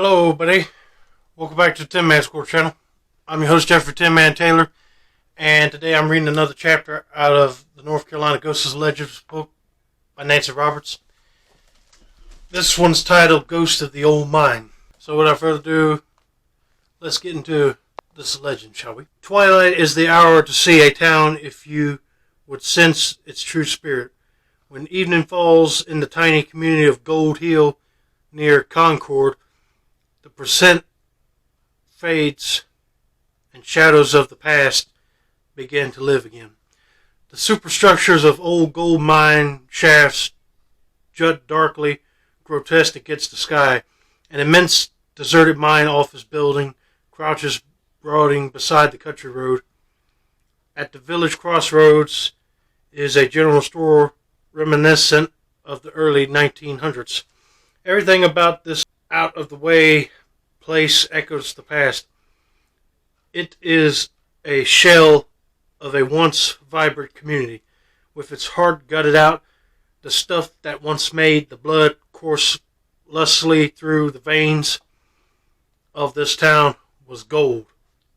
Hello, buddy. Welcome back to the Tin Man Score channel. I'm your host, Jeffrey Tin Man Taylor, and today I'm reading another chapter out of the North Carolina Ghosts and Legends book by Nancy Roberts. This one's titled Ghost of the Old Mine. So without further ado, let's get into this legend, shall we? Twilight is the hour to see a town if you would sense its true spirit. When evening falls in the tiny community of Gold Hill near Concord, the percent fades and shadows of the past begin to live again. The superstructures of old gold mine shafts jut darkly grotesque against the sky. An immense deserted mine office building crouches brooding beside the country road. At the village crossroads is a general store reminiscent of the early 1900s. Everything about this out-of-the-way place echoes the past. It is a shell of a once vibrant community. With its heart gutted out, the stuff that once made the blood course lustily through the veins of this town was gold.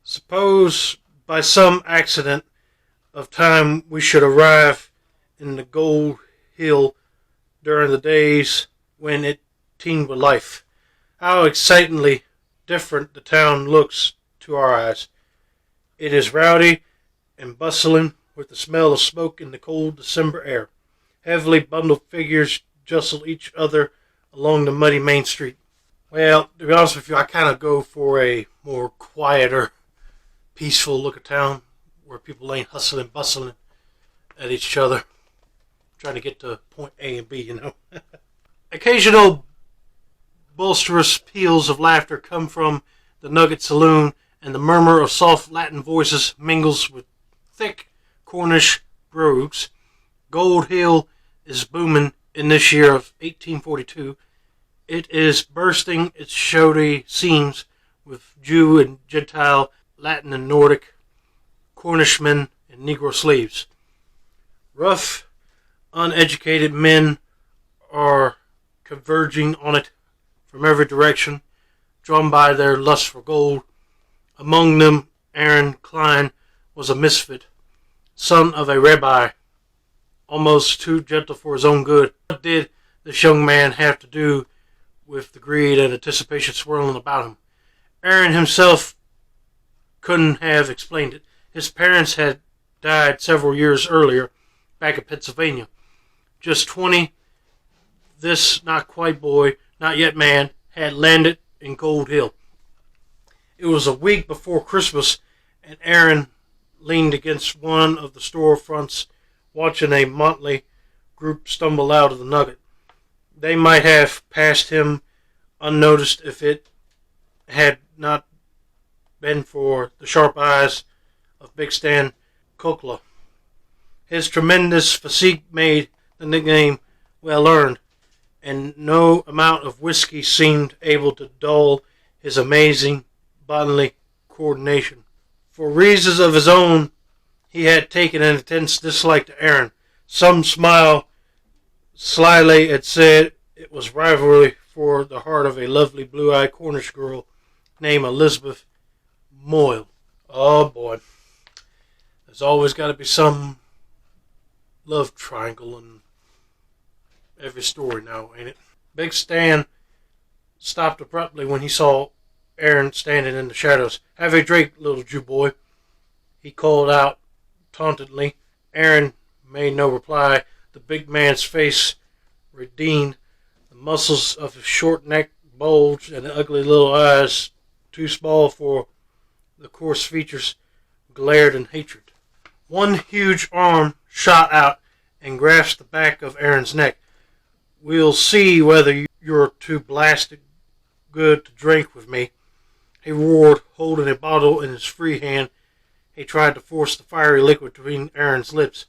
Suppose by some accident of time we should arrive in the Gold Hill during the days when it teemed with life. How excitingly different the town looks to our eyes. It is rowdy and bustling with the smell of smoke in the cold December air. Heavily bundled figures jostle each other along the muddy main street. Well, to be honest with you, I kind of go for a more quieter, peaceful look of town where people ain't hustling, bustling at each other, trying to get to point A and B, Occasional boisterous peals of laughter come from the Nugget Saloon, and the murmur of soft Latin voices mingles with thick Cornish brogues. Gold Hill is booming in this year of 1842. It is bursting its showy seams with Jew and Gentile, Latin and Nordic, Cornishmen and Negro slaves. Rough, uneducated men are converging on it from every direction, drawn by their lust for gold. Among them, Aaron Klein was a misfit, son of a rabbi, almost too gentle for his own good. What did this young man have to do with the greed and anticipation swirling about him? Aaron himself couldn't have explained it. His parents had died several years earlier, back in Pennsylvania. Just 20, this not quite boy, not yet man, had landed in Gold Hill. It was a week before Christmas, and Aaron leaned against one of the store fronts, watching a motley group stumble out of the Nugget. They might have passed him unnoticed if it had not been for the sharp eyes of Big Stan Kokla. His tremendous physique made the nickname well earned, and no amount of whiskey seemed able to dull his amazing bodily coordination. For reasons of his own, he had taken an intense dislike to Aaron. Some smile slyly had said it was rivalry for the heart of a lovely blue-eyed Cornish girl named Elizabeth Moyle. Oh boy, there's always got to be some love triangle in every story now, ain't it? Big Stan stopped abruptly when he saw Aaron standing in the shadows. "Have a drink, little Jew boy," he called out tauntingly. Aaron made no reply. The big man's face reddened. The muscles of his short neck bulged, and the ugly little eyes, too small for the coarse features, glared in hatred. One huge arm shot out and grasped the back of Aaron's neck. "We'll see whether you're too blasted good to drink with me," he roared, holding a bottle in his free hand. He tried to force the fiery liquid between Aaron's lips.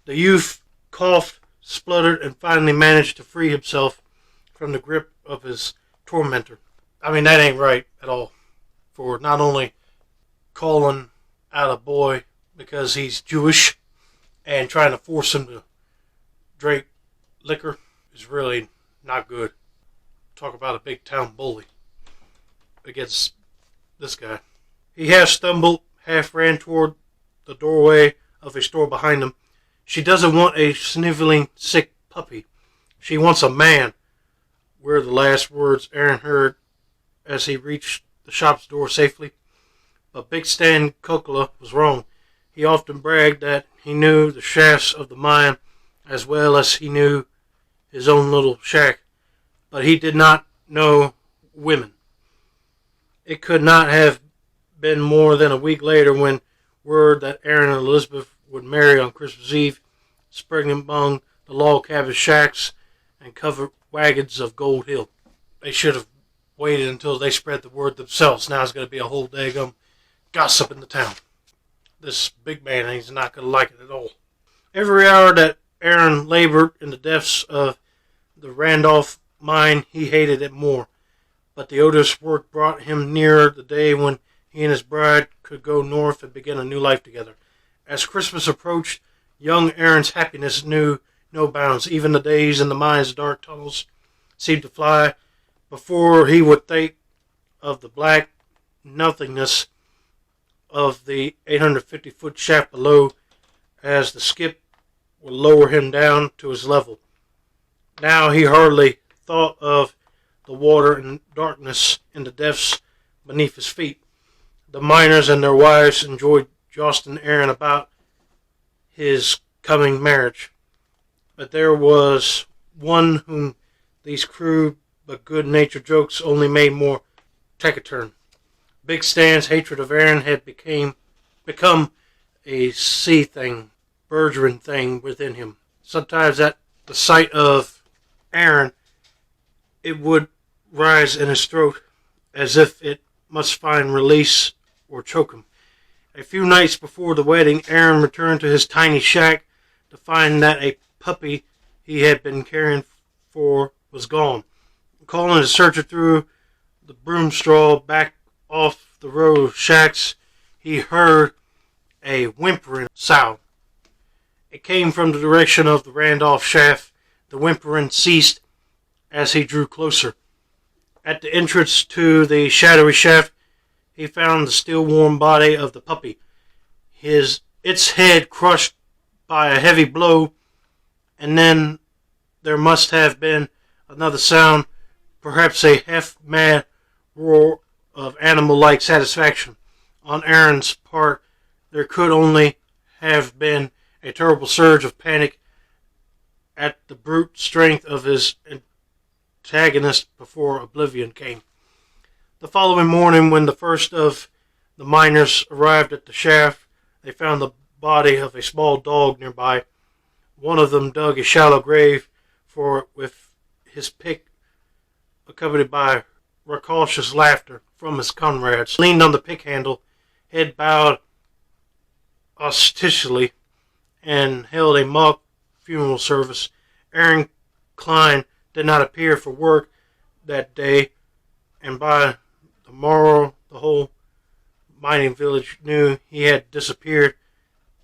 The youth coughed, spluttered, and finally managed to free himself from the grip of his tormentor. I mean, that ain't right at all. For not only calling out a boy because he's Jewish and trying to force him to drink liquor is really not good. Talk about a big town bully. against this guy. He half stumbled, half ran toward the doorway of a store behind him. She doesn't want a sniveling, sick puppy. She wants a man, were the last words Aaron heard as he reached the shop's door safely. But Big Stan Kokala was wrong. He often bragged that he knew the shafts of the mine as well as he knew his own little shack. But he did not know women. It could not have been more than a week later when word that Aaron and Elizabeth would marry on Christmas Eve spread among the log cabin shacks and covered wagons of Gold Hill. They should have waited until they spread the word themselves. Now it's going to be a whole daggum gossip in the town. This big man, he's not going to like it at all. Every hour that Aaron labored in the depths of the Randolph mine, he hated it more. But the odorous work brought him nearer the day when he and his bride could go north and begin a new life together. As Christmas approached, young Aaron's happiness knew no bounds. Even the days in the mine's dark tunnels seemed to fly before he would think of the black nothingness of the 850-foot shaft below as the skip would lower him down to his level. Now he hardly thought of the water and darkness in the depths beneath his feet. The miners and their wives enjoyed jostling Aaron about his coming marriage. But there was one whom these crude but good-natured jokes only made more taciturn. Big Stan's hatred of Aaron had become a sea thing, burgeoning thing within him. Sometimes at the sight of Aaron, it would rise in his throat as if it must find release or choke him. A few nights before the wedding, Aaron returned to his tiny shack to find that a puppy he had been caring for was gone. Calling his searcher through the broom straw back off the row of shacks, he heard a whimpering sound. It came from the direction of the Randolph shaft. The whimpering ceased as he drew closer. At the entrance to the shadowy shaft, he found the still warm body of the puppy, its head crushed by a heavy blow, and then there must have been another sound, perhaps a half-mad roar of animal-like satisfaction. On Aaron's part, there could only have been a terrible surge of panic at the brute strength of his antagonist before oblivion came. The following morning, when the first of the miners arrived at the shaft, they found the body of a small dog nearby. One of them dug a shallow grave for it with his pick, accompanied by raucous laughter from his comrades. He leaned on the pick handle, head bowed ostentatiously, and held a mock funeral service. Aaron Klein did not appear for work that day, and by the morrow the whole mining village knew he had disappeared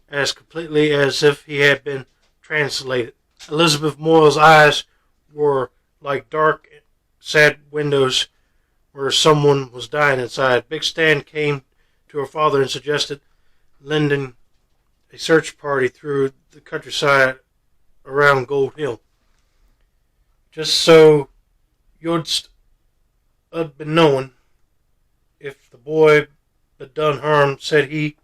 as completely as if he had been translated. Elizabeth Moyle's eyes were like dark, sad windows where someone was dying inside. Big Stan came to her father and suggested lending a search party through the countryside around Gold Hill. Just so you'd been knowing if the boy but done harm, said he.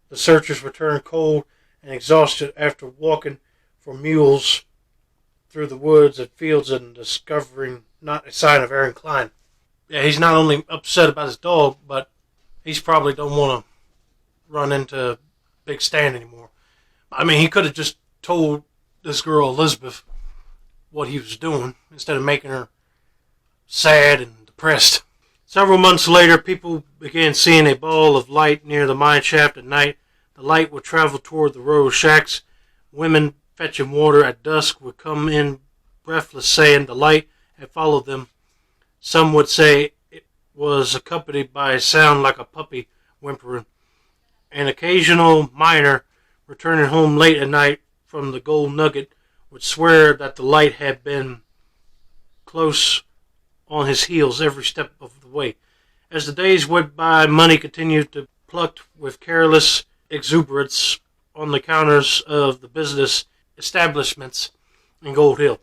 The searchers returned cold and exhausted after walking for mules through the woods and fields and discovering not a sign of Aaron Klein. Yeah, he's not only upset about his dog, but he's probably don't want to run into Big Stan anymore. I mean, he could have just told this girl Elizabeth what he was doing instead of making her sad and depressed. Several months later, people began seeing a ball of light near the mine shaft at night. The light would travel toward the row of shacks. Women fetching water at dusk would come in breathless, saying the light had followed them. Some would say it was accompanied by a sound like a puppy whimpering. An occasional miner returning home late at night from the Gold Nugget would swear that the light had been close on his heels every step of the way. As the days went by, money continued to plucked with careless exuberance on the counters of the business establishments in Gold Hill.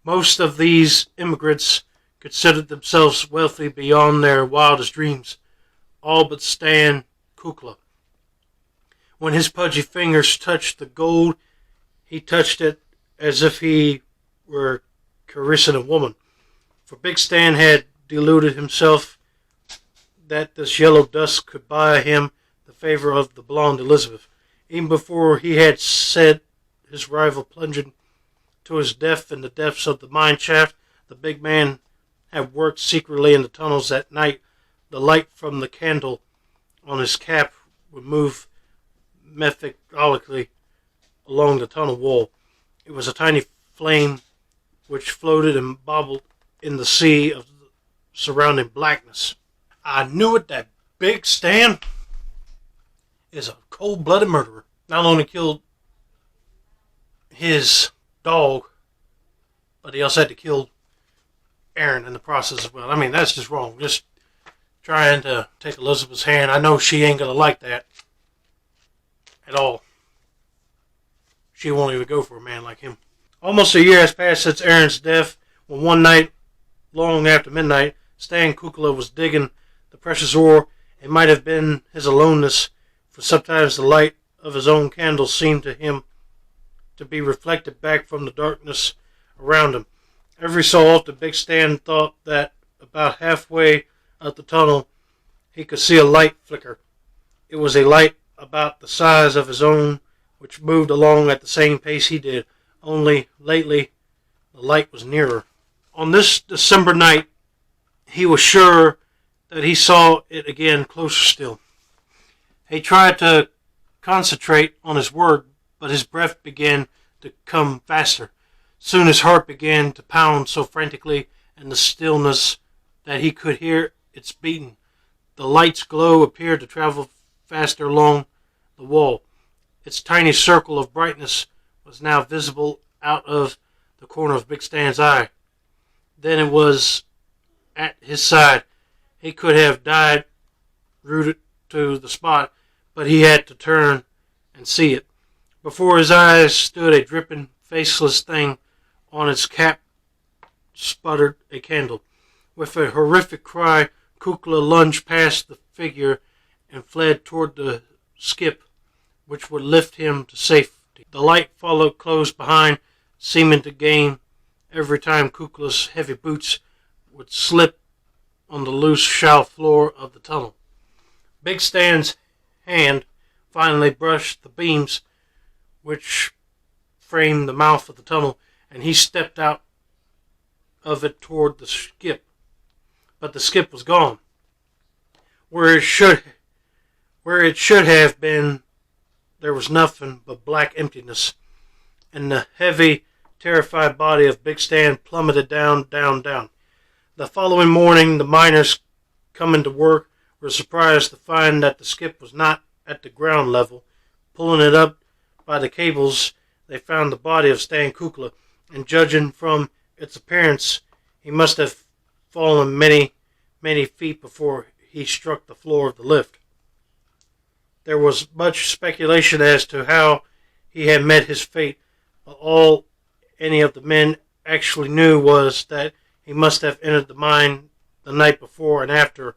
Most of these immigrants considered themselves wealthy beyond their wildest dreams, all but Stan Kukla. When his pudgy fingers touched the gold, he touched it as if he were caressing a woman. For Big Stan had deluded himself that this yellow dust could buy him the favor of the blonde Elizabeth. Even before he had set his rival plunging to his death in the depths of the mine shaft, the big man had worked secretly in the tunnels at night. The light from the candle on his cap would move methodically along the tunnel wall. It was a tiny flame which floated and bobbled in the sea of surrounding blackness. I knew it, that Big Stan is a cold-blooded murderer. Not only killed his dog, but he also had to kill Aaron in the process as well. I mean, that's just wrong. Just trying to take Elizabeth's hand. I know she ain't going to like that at all. She won't even go for a man like him. Almost a year has passed since Aaron's death, when one night, long after midnight, Stan Kukla was digging the precious ore. It might have been his aloneness, for sometimes the light of his own candle seemed to him to be reflected back from the darkness around him. Every so often, Big Stan thought that about halfway up the tunnel, he could see a light flicker. It was a light about the size of his own, which moved along at the same pace he did, only lately the light was nearer. On this December night, he was sure that he saw it again, closer still. He tried to concentrate on his work, but his breath began to come faster. Soon his heart began to pound so frantically in the stillness that he could hear its beating. The light's glow appeared to travel faster along the wall. Its tiny circle of brightness was now visible out of the corner of Big Stan's eye. Then it was at his side. He could have died rooted to the spot, but he had to turn and see it. Before his eyes stood a dripping, faceless thing. On its cap sputtered a candle. With a horrific cry, Kukla lunged past the figure and fled toward the skip, which would lift him to safety. The light followed close behind, seeming to gain every time Kukla's heavy boots would slip on the loose shallow floor of the tunnel. Big Stan's hand finally brushed the beams which framed the mouth of the tunnel, and he stepped out of it toward the skip. But the skip was gone. Where it should have been, there was nothing but black emptiness, and the heavy, terrified body of Big Stan plummeted down, down, down. The following morning, the miners coming to work were surprised to find that the skip was not at the ground level. Pulling it up by the cables, they found the body of Stan Kukla, and judging from its appearance, he must have fallen many, many feet before he struck the floor of the lift. There was much speculation as to how he had met his fate, but all any of the men actually knew was that he must have entered the mine the night before, and after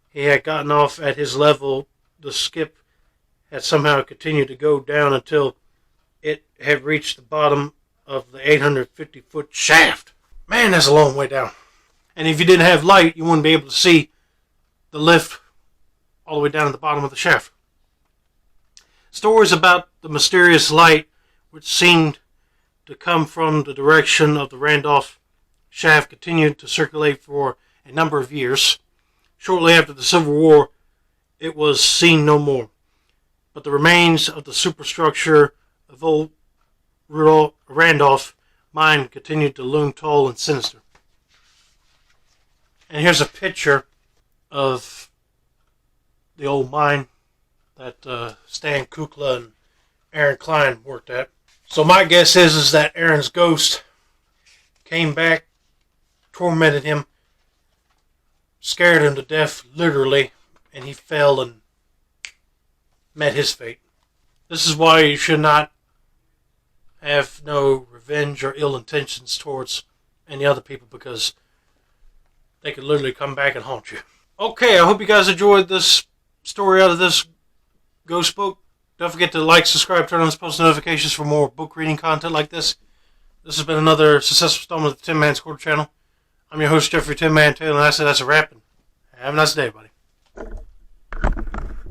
he had gotten off at his level, the skip had somehow continued to go down until it had reached the bottom of the 850-foot shaft. Man, that's a long way down. And if you didn't have light, you wouldn't be able to see the lift all the way down at the bottom of the shaft. Stories about the mysterious light, which seemed to come from the direction of the Randolph shaft, continued to circulate for a number of years. Shortly after the Civil War, it was seen no more. But the remains of the superstructure of old Randolph mine continued to loom tall and sinister. And here's a picture of the old mine that Stan Kukla and Aaron Klein worked at. So my guess is that Aaron's ghost came back, tormented him, scared him to death, literally, and he fell and met his fate. This is why you should not have no revenge or ill intentions towards any other people, because they could literally come back and haunt you. Okay, I hope you guys enjoyed this story out of this ghost book. Don't forget to like, subscribe, turn on those post notifications for more book reading content like this. This has been another successful installment of the Tin Man's Quarter channel. I'm your host, Jeffrey Tin Man Taylor, and I say that's a wrap. Have a nice day, buddy.